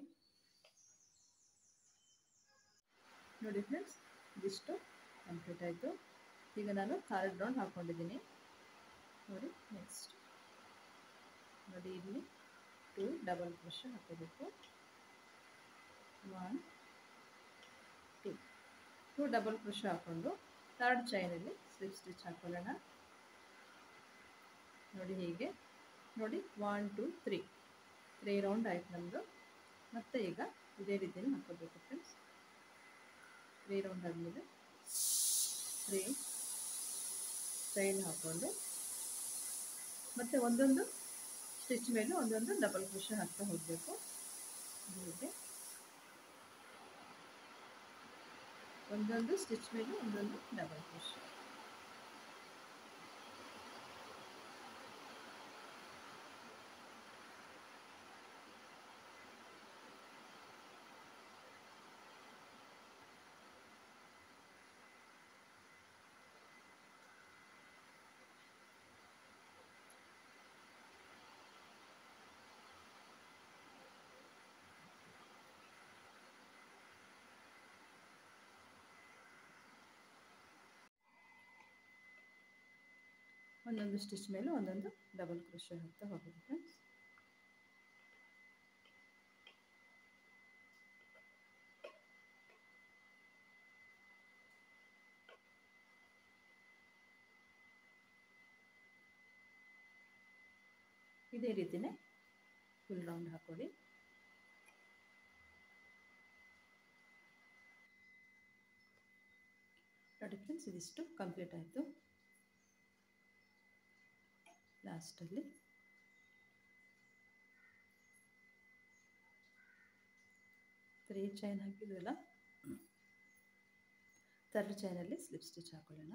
ನೋಡಿ ಫ್ರೆಂಡ್ಸ್, ಇದಿಷ್ಟು ಕಂಪ್ಲೀಟ್ ಆಯಿತು. ಈಗ ನಾನು ಥರ್ಡ್ ರೌಂಡ್ ಹಾಕ್ಕೊಂಡಿದ್ದೀನಿ ನೋಡಿ. ನೆಕ್ಸ್ಟ್ ನೋಡಿ ಇಲ್ಲಿ 2 ಡಬಲ್ ಕ್ರೋಶೆ ಹಾಕೋಬೇಕು. 1 2 ಡಬಲ್ ಕ್ರೋಶೆ ಹಾಕ್ಕೊಂಡು ಥರ್ಡ್ ಚೈನಲ್ಲಿ ಸ್ಲಿಪ್ ಸ್ಟಿಚ್ ಹಾಕೊಳ್ಳೋಣ. ನೋಡಿ ಹೀಗೆ ನೋಡಿ 1 2 3 ರೌಂಡ್ ಆಯ್ತು ನಮ್ಮದು. ಮತ್ತೆ ಈಗ ಇದೇ ರೀತಿಯಲ್ಲಿ ಹಾಕೋಬೇಕು ಫ್ರೆಂಡ್ಸ್. 3 ರೌಂಡ್ ಆದಮೇಲೆ 3 ಚೈನ್ ಹಾಕ್ಕೊಂಡು ಮತ್ತೆ ಒಂದೊಂದು ಸ್ಟಿಚ್ ಮೇಲೆ ಒಂದೊಂದು ಡಬಲ್ ಕ್ರೋಶೆ ಹಾಕ್ತಾ ಹೋಗಬೇಕು. ಹೀಗೆ ಒಂದೊಂದು ಸ್ಟಿಚ್ ಮೇಲೆ ಒಂದೊಂದು ಡಬಲ್ ಕ್ರೋಶೆ. ಒಂದೊಂದು ಸ್ಟಿಚ್ ಮೇಲೆ ಒಂದೊಂದು ಡಬಲ್ ಕ್ರೋಶೆ ಹಾಕ್ತಾ ಹೋಗೋದು ಫ್ರೆಂಡ್ಸ್. ಇದೇ ರೀತಿಯೇ ಫುಲ್ ರೌಂಡ್ ಹಾಕೊಳ್ಳಿ. ನೋಡಿ ಫ್ರೆಂಡ್ಸ್, ಇದಿಷ್ಟು ಕಂಪ್ಲೀಟ್ ಆಯಿತು. ಲಾಸ್ಟಲ್ಲಿ ತ್ರೀ ಚೈನ್ ಹಾಕಿದ್ವಲ್ಲ, ಥರ್ಡ್ ಚೈನಲ್ಲಿ ಸ್ಲಿಪ್ ಸ್ಟಿಚ್ ಹಾಕೊಳ್ಳೋಣ.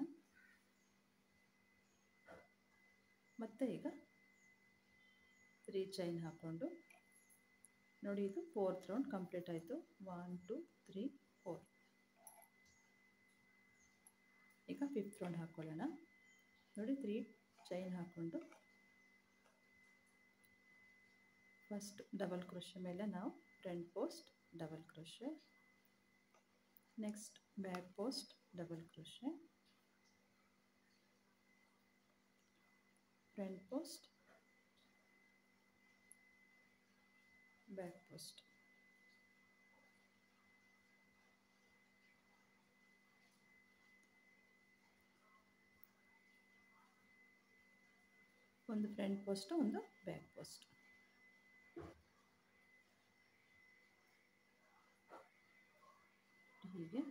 ಮತ್ತೆ ಈಗ 3 ಚೈನ್ ಹಾಕ್ಕೊಂಡು ನೋಡಿ, ಇದು 4th ರೌಂಡ್ ಕಂಪ್ಲೀಟ್ ಆಯಿತು. 1 2 3 4. ಈಗ 5th ರೌಂಡ್ ಹಾಕ್ಕೊಳ್ಳೋಣ. ನೋಡಿ 3 ಚೈನ್ ಹಾಕ್ಕೊಂಡು ಫಸ್ಟ್ ಡಬಲ್ ಕ್ರೋಶೆ ಮೇಲೆ ನಾವು front post double crochet, next back post double crochet, front post back post, ಒಂದು ಫ್ರಂಟ್ ಪೋಸ್ಟ್ ಒಂದು ಬ್ಯಾಕ್ ಪೋಸ್ಟ್. ಹೀಗೆ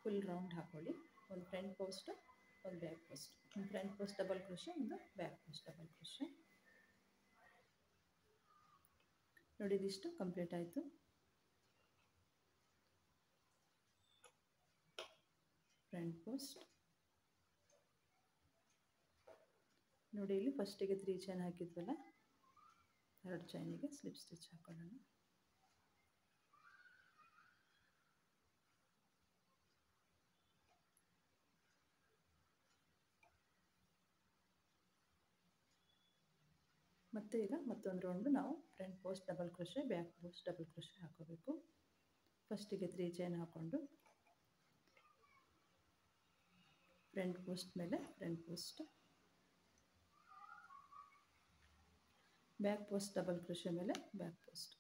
ಫುಲ್ ರೌಂಡ್ ಹಾಕೊಳ್ಳಿ. ಒಂದು ಫ್ರಂಟ್ ಪೋಸ್ಟ್ ಒಂದು ಬ್ಯಾಕ್ ಪೋಸ್ಟ್, ಒಂದು ಫ್ರಂಟ್ ಪೋಸ್ಟ್ ಡಬಲ್ ಕ್ರೋಶೆ, ಒಂದು ಬ್ಯಾಕ್ ಪೋಸ್ಟ್ ಡಬಲ್ ಕ್ರೋಶೆ. ನೋಡಿ ಇದಿಷ್ಟು ಕಂಪ್ಲೀಟ್ ಆಯಿತು. ಫ್ರಂಟ್ ಪೋಸ್ಟ್ ನೋಡಿ, ಇಲ್ಲಿ ಫಸ್ಟಿಗೆ 3 ಚೈನ್ ಹಾಕಿದ್ವಲ್ಲ, ಥರ್ಡ್ ಚೈನಿಗೆ ಸ್ಲಿಪ್ ಸ್ಟಿಚ್ ಹಾಕೊಳ್ಳೋಣ. ಮತ್ತು ಈಗ ಮತ್ತೊಂದು ರೌಂಡು ನಾವು front post double crochet, back post double crochet ಹಾಕೋಬೇಕು. ಫಸ್ಟಿಗೆ 3 ಚೈನ್ ಹಾಕ್ಕೊಂಡು ಫ್ರಂಟ್ ಪೋಸ್ಟ್ ಮೇಲೆ front post, back post double crochet ಮೇಲೆ ಬ್ಯಾಕ್ ಪೋಸ್ಟ್,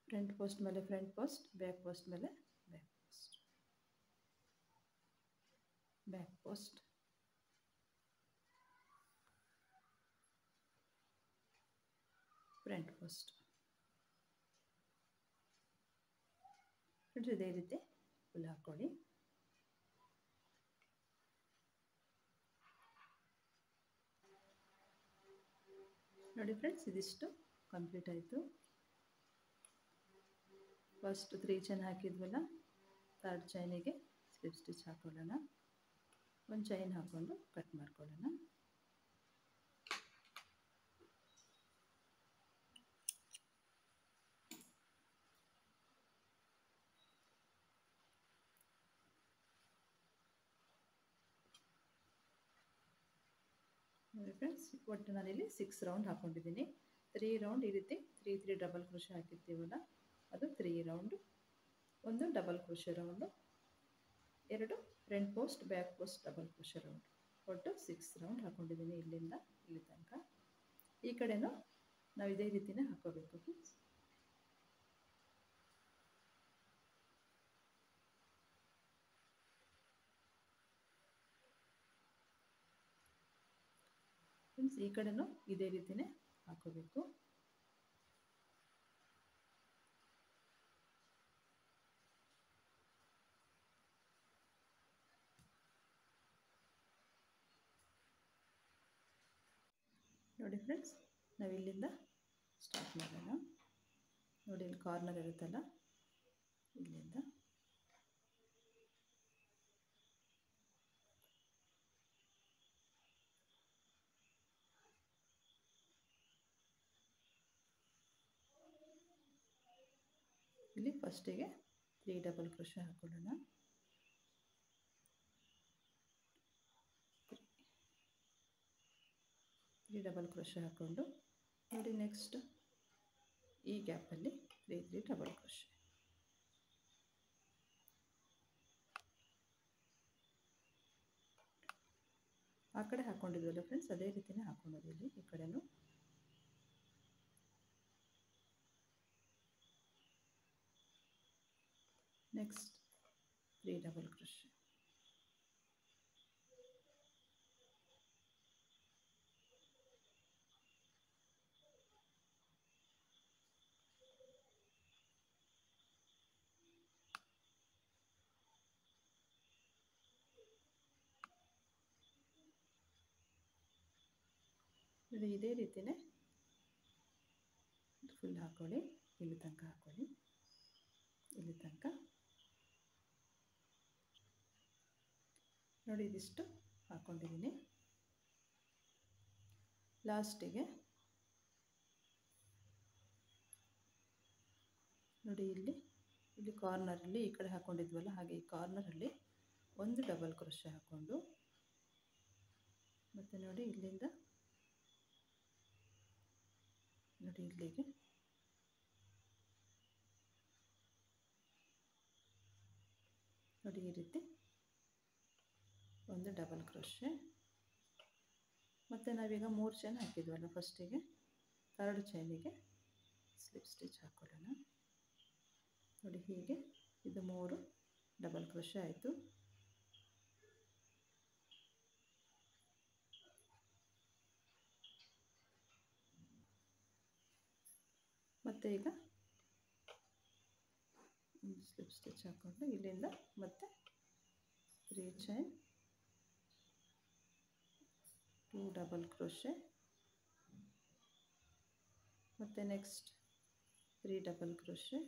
ಫ್ರಂಟ್ ಪೋಸ್ಟ್ ಮೇಲೆ ಫ್ರಂಟ್ ಪೋಸ್ಟ್, ಬ್ಯಾಕ್ ಪೋಸ್ಟ್ ಮೇಲೆ back post, back post, front post. ಇದೇ ರೀತಿ full ಹಾಕ್ಕೊಳ್ಳಿ. ನೋಡಿ ಫ್ರೆಂಡ್ಸ್, ಇದಿಷ್ಟು ಕಂಪ್ಲೀಟ್ ಆಯಿತು. ಫಸ್ಟ್ 3 ಚೈನ್ ಹಾಕಿದ್ವಲ್ಲ, ಥರ್ಡ್ ಚೈನಿಗೆ ಸ್ಲಿಪ್ ಸ್ಟಿಚ್ ಹಾಕೊಳ್ಳೋಣ. ಒಂದು ಚೈನ್ ಹಾಕ್ಕೊಂಡು ಕಟ್ ಮಾಡ್ಕೊಳ್ಳೋಣ. ನೋಡಿ ಫ್ರೆಂಡ್ಸ್, ಒಟ್ಟು ನಾನಿಲ್ಲಿ 6 ರೌಂಡ್ ಹಾಕ್ಕೊಂಡಿದ್ದೀನಿ. 3 ರೌಂಡ್ ಈ ರೀತಿ 3 ಡಬಲ್ ಕ್ರೋಶೆ ಹಾಕಿರ್ತೀವಲ್ಲ, ಅದು 3 ರೌಂಡು. ಒಂದು double crochet round, 2 front post back post double crochet round. ಒಟ್ಟು 6 ರೌಂಡ್ ಹಾಕ್ಕೊಂಡಿದ್ದೀನಿ ಇಲ್ಲಿಂದ ಇಲ್ಲಿ ತನಕ. ಈ ಕಡೆನೂ ನಾವು ಇದೇ ರೀತಿನೇ ಹಾಕೋಬೇಕು ಫ್ರೆಂಡ್ಸ್. ಫ್ರೆಂಡ್ಸ್, ಈ ಕಡೆನೂ ಇದೇ ರೀತಿನೇ ಹಾಕೋಬೇಕು. ನೋಡಿ ಫ್ರೆಂಡ್ಸ್, ನಾವು ಇಲ್ಲಿಂದ ಸ್ಟಾರ್ಟ್ ಮಾಡೋಣ. ನೋಡಿ, ಇಲ್ಲಿ ಕಾರ್ನರ್ ಇರುತ್ತಲ್ಲ, ಇಲ್ಲಿಂದ ಇಲ್ಲಿ ಫಸ್ಟಿಗೆ 3 ಡಬಲ್ ಕ್ರೋಶೆ ಹಾಕೊಳ್ಳೋಣ. 3 ಡಬಲ್ ಕ್ರೋಶೆ ಹಾಕ್ಕೊಂಡು ನೋಡಿ, ನೆಕ್ಸ್ಟ್ ಈ ಗ್ಯಾಪಲ್ಲಿ 3 ಡಬಲ್ ಕ್ರೋಶೆ. ಆ ಕಡೆ ಹಾಕ್ಕೊಂಡಿದ್ವಲ್ಲ ಫ್ರೆಂಡ್ಸ್, ಅದೇ ರೀತಿನೇ ಹಾಕ್ಕೊಳ್ಳೋದು ಇಲ್ಲಿ ಈ ಕಡೆನೂ. Next 3 double crochet. ನೋಡಿ, ಇದೇ ರೀತಿನೇ ಫುಲ್ ಹಾಕ್ಕೊಳ್ಳಿ. ಇಲ್ಲಿ ತನಕ ಹಾಕ್ಕೊಳ್ಳಿ, ಇಲ್ಲಿ ತನಕ. ನೋಡಿ, ಇದಿಷ್ಟು ಹಾಕ್ಕೊಂಡಿದ್ದೀನಿ. ಲಾಸ್ಟಿಗೆ ನೋಡಿ, ಇಲ್ಲಿ ಕಾರ್ನರಲ್ಲಿ ಈ ಕಡೆ ಹಾಕ್ಕೊಂಡಿದ್ವಲ್ಲ, ಹಾಗೆ ಈ ಕಾರ್ನರಲ್ಲಿ ಒಂದು ಡಬಲ್ ಕ್ರೋಶೆ ಹಾಕ್ಕೊಂಡು, ಮತ್ತು ನೋಡಿ ಇಲ್ಲಿಂದ ನೋಡಿ ಇಲ್ಲಿಗೆ ನೋಡಿ ಈ ರೀತಿ ಒಂದು ಡಬಲ್ ಕ್ರೋಶೆ. ಮತ್ತು ನಾವೀಗ 3 ಚೈನ್ ಹಾಕಿದ್ವಲ್ಲ ಫಸ್ಟಿಗೆ, ಥರ್ಡ್ ಚೈನಿಗೆ ಸ್ಲಿಪ್ ಸ್ಟಿಚ್ ಹಾಕ್ಕೊಳ್ಳೋಣ. ನೋಡಿ, ಹೀಗೆ ಇದು 3 ಡಬಲ್ ಕ್ರೋಶೆ ಆಯಿತು. ಮತ್ತು ಈಗ ಸ್ಲಿಪ್ ಸ್ಟಿಚ್ ಹಾಕ್ಕೊಂಡು ಇಲ್ಲಿಂದ ಮತ್ತೆ 3 ಚೈನ್, 2 ಡಬಲ್ ಕ್ರೋಶೆ, ಮತ್ತು ನೆಕ್ಸ್ಟ್ 3 ಡಬಲ್ ಕ್ರೋಶೆ,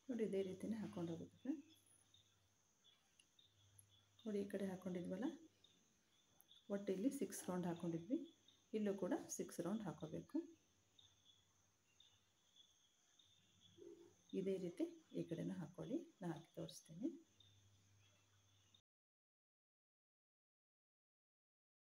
ನೋಡಿ ಇದೇ ರೀತಿನೇ ಹಾಕ್ಕೊಂಡು ಹೋಗುತ್ತೆ. ನೋಡಿ, ಈ ಕಡೆ ಹಾಕ್ಕೊಂಡಿದ್ವಲ್ಲ, ಒಟ್ಟು ಇಲ್ಲಿ 6 ರೌಂಡ್ ಹಾಕ್ಕೊಂಡಿದ್ವಿ. ಇಲ್ಲೂ ಕೂಡ 6 ರೌಂಡ್ ಹಾಕೋಬೇಕು. ಇದೇ ರೀತಿ ಈ ಕಡೆನೂ ಹಾಕ್ಕೊಳ್ಳಿ. ನಾನು ಹಾಕಿ ತೋರಿಸ್ತೀನಿ.